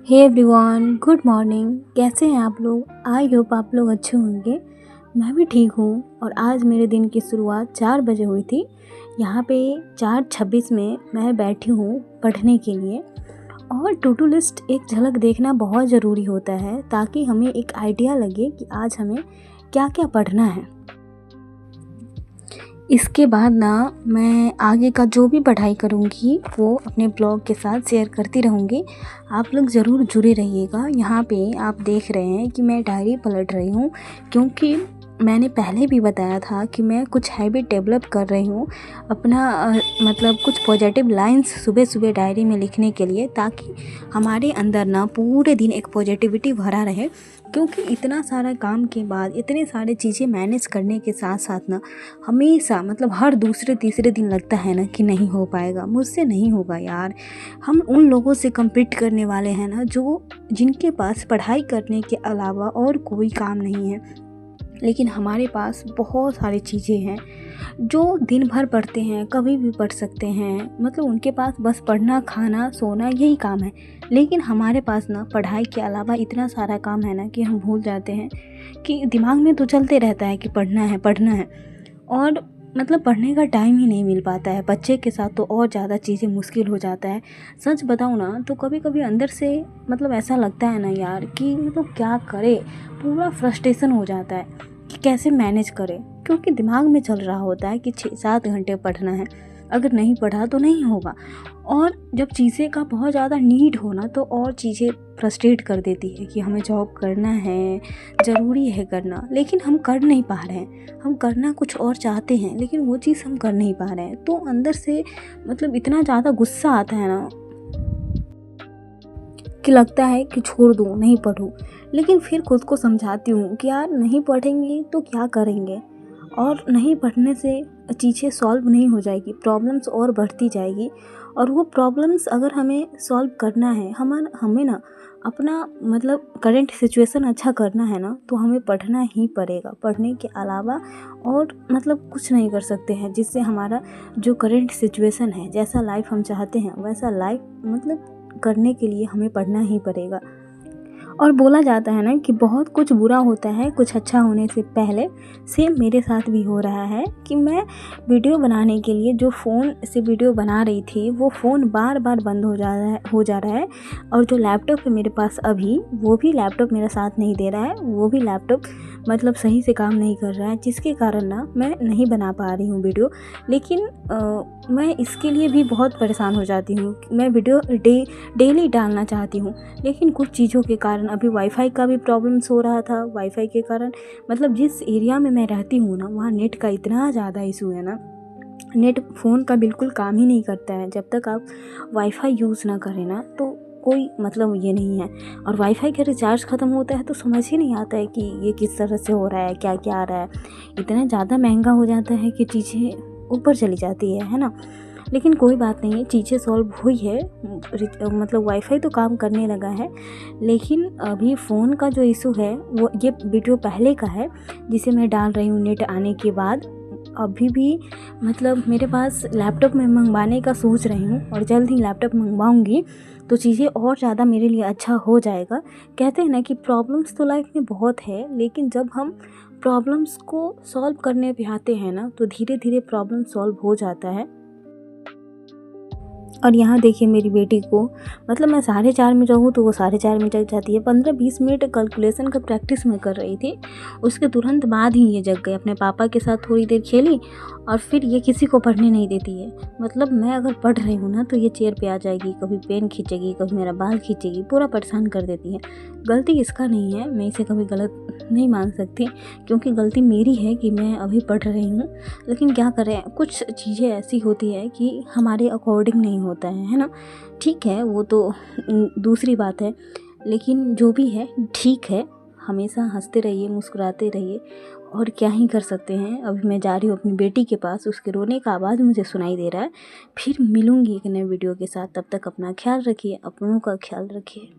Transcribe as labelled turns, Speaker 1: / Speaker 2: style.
Speaker 1: Hey everyone, good morning. कैसे हैं आप लोग? आई होप आप लोग अच्छे होंगे। मैं भी ठीक हूँ। और आज मेरे दिन की शुरुआत 4 बजे हुई थी। यहाँ पे 4:26 में मैं बैठी हूँ पढ़ने के लिए। और टू डू लिस्ट एक झलक देखना बहुत ज़रूरी होता है ताकि हमें एक आइडिया लगे कि आज हमें क्या क्या पढ़ना है। इसके बाद ना मैं आगे का जो भी पढ़ाई करूँगी वो अपने ब्लॉग के साथ शेयर करती रहूँगी। आप लोग ज़रूर जुड़े रहिएगा। यहाँ पे आप देख रहे हैं कि मैं डायरी पलट रही हूँ, क्योंकि मैंने पहले भी बताया था कि मैं कुछ हैबिट डेवलप कर रही हूँ अपना मतलब कुछ पॉजिटिव लाइंस सुबह सुबह डायरी में लिखने के लिए, ताकि हमारे अंदर ना पूरे दिन एक पॉजिटिविटी भरा रहे। क्योंकि इतना सारा काम के बाद इतने सारे चीज़ें मैनेज करने के साथ साथ ना हमेशा मतलब हर दूसरे तीसरे दिन लगता है ना कि नहीं हो पाएगा, मुझसे नहीं होगा यार। हम उन लोगों से कम्पीट करने वाले हैं ना जो जिनके पास पढ़ाई करने के अलावा और कोई काम नहीं है, लेकिन हमारे पास बहुत सारी चीज़ें हैं जो दिन भर पढ़ते हैं, कभी भी पढ़ सकते हैं। मतलब उनके पास बस पढ़ना, खाना, सोना यही काम है। लेकिन हमारे पास ना पढ़ाई के अलावा इतना सारा काम है ना कि हम भूल जाते हैं कि दिमाग में तो चलते रहता है कि पढ़ना है पढ़ना है, और मतलब पढ़ने का टाइम ही नहीं मिल पाता है। बच्चे के साथ तो और ज़्यादा चीज़ें मुश्किल हो जाता है। सच बताऊँ ना तो कभी कभी अंदर से मतलब ऐसा लगता है ना यार कि मतलब क्या करे, पूरा फ्रस्ट्रेशन हो जाता है कि कैसे मैनेज करें। क्योंकि दिमाग में चल रहा होता है कि 6-7 घंटे पढ़ना है, अगर नहीं पढ़ा तो नहीं होगा। और जब चीज़ें का बहुत ज़्यादा नीड हो ना तो और चीज़ें फ्रस्ट्रेट कर देती है कि हमें जॉब करना है, ज़रूरी है करना, लेकिन हम कर नहीं पा रहे हैं। हम करना कुछ और चाहते हैं लेकिन वो चीज़ हम कर नहीं पा रहे हैं। तो अंदर से मतलब इतना ज़्यादा गुस्सा आता है ना कि लगता है कि छोड़ दूँ, नहीं पढूँ। लेकिन फिर खुद को समझाती हूँ कि यार नहीं पढ़ेंगे तो क्या करेंगे, और नहीं पढ़ने से चीज़ें सॉल्व नहीं हो जाएगी, प्रॉब्लम्स और बढ़ती जाएगी। और वो प्रॉब्लम्स अगर हमें सॉल्व करना है, हमें ना अपना मतलब करंट सिचुएशन अच्छा करना है ना, तो हमें पढ़ना ही पड़ेगा। पढ़ने के अलावा और मतलब कुछ नहीं कर सकते हैं जिससे हमारा जो करंट सिचुएशन है, जैसा लाइफ हम चाहते हैं वैसा लाइफ मतलब करने के लिए हमें पढ़ना ही पड़ेगा। और बोला जाता है ना कि बहुत कुछ बुरा होता है कुछ अच्छा होने से पहले। सेम मेरे साथ भी हो रहा है कि मैं वीडियो बनाने के लिए जो फ़ोन से वीडियो बना रही थी वो फ़ोन बार बार बंद हो जा रहा है। और जो लैपटॉप है मेरे पास अभी, वो भी लैपटॉप मेरा साथ नहीं दे रहा है। वो भी लैपटॉप मतलब सही से काम नहीं कर रहा है, जिसके कारण ना मैं नहीं बना पा रही हूँ वीडियो। लेकिन मैं इसके लिए भी बहुत परेशान हो जाती हूँ। मैं वीडियो डेली डालना चाहती हूँ, लेकिन कुछ चीज़ों के कारण अभी वाईफाई का भी प्रॉब्लम्स हो रहा था। वाईफाई के कारण मतलब जिस एरिया में मैं रहती हूँ ना, वहाँ नेट का इतना ज़्यादा इशू है ना, नेट फ़ोन का बिल्कुल काम ही नहीं करता है। जब तक आप वाईफाई यूज़ ना करें ना तो कोई मतलब ये नहीं है। और वाईफाई का रिचार्ज ख़त्म होता है तो समझ ही नहीं आता है कि ये किस तरह से हो रहा है, क्या क्या आ रहा है। इतना ज़्यादा महंगा हो जाता है कि चीज़ें ऊपर चली जाती है ना। लेकिन कोई बात नहीं है, चीज़ें सॉल्व हुई है। मतलब वाईफाई तो काम करने लगा है, लेकिन अभी फ़ोन का जो इशू है वो ये वीडियो पहले का है जिसे मैं डाल रही हूँ नेट आने के बाद। अभी भी मतलब मेरे पास लैपटॉप में मंगवाने का सोच रही हूँ, और जल्द ही लैपटॉप मंगवाऊँगी तो चीज़ें और ज़्यादा मेरे लिए अच्छा हो जाएगा। कहते हैं ना कि प्रॉब्लम्स तो लाइफ में बहुत है, लेकिन जब हम प्रॉब्लम्स को सॉल्व करने पे आते हैं ना तो धीरे धीरे प्रॉब्लम सॉल्व हो जाता है। और यहाँ देखिए मेरी बेटी को, मतलब मैं 4:30 में जाऊँ तो वो 4:30 में जग जाती है। 15-20 मिनट कैलकुलेशन का प्रैक्टिस मैं कर रही थी, उसके तुरंत बाद ही ये जग गई। अपने पापा के साथ थोड़ी देर खेली और फिर ये किसी को पढ़ने नहीं देती है। मतलब मैं अगर पढ़ रही हूँ ना तो ये चेयर पे आ जाएगी, कभी पेन खींचेगी, कभी मेरा बाल खींचेगी, पूरा परेशान कर देती है। गलती इसका नहीं है, मैं इसे कभी गलत नहीं मान सकती, क्योंकि गलती मेरी है कि मैं अभी पढ़ रही हूँ। लेकिन क्या करें, कुछ चीज़ें ऐसी होती है कि हमारे अकॉर्डिंग नहीं होता है ना। ठीक है, वो तो दूसरी बात है, लेकिन जो भी है ठीक है। हमेशा हंसते रहिए, मुस्कुराते रहिए, और क्या ही कर सकते हैं। अभी मैं जा रही हूँ अपनी बेटी के पास, उसके रोने का आवाज़ मुझे सुनाई दे रहा है। फिर मिलूँगी एक नए वीडियो के साथ। तब तक अपना ख्याल रखिए, अपनों का ख्याल रखिए।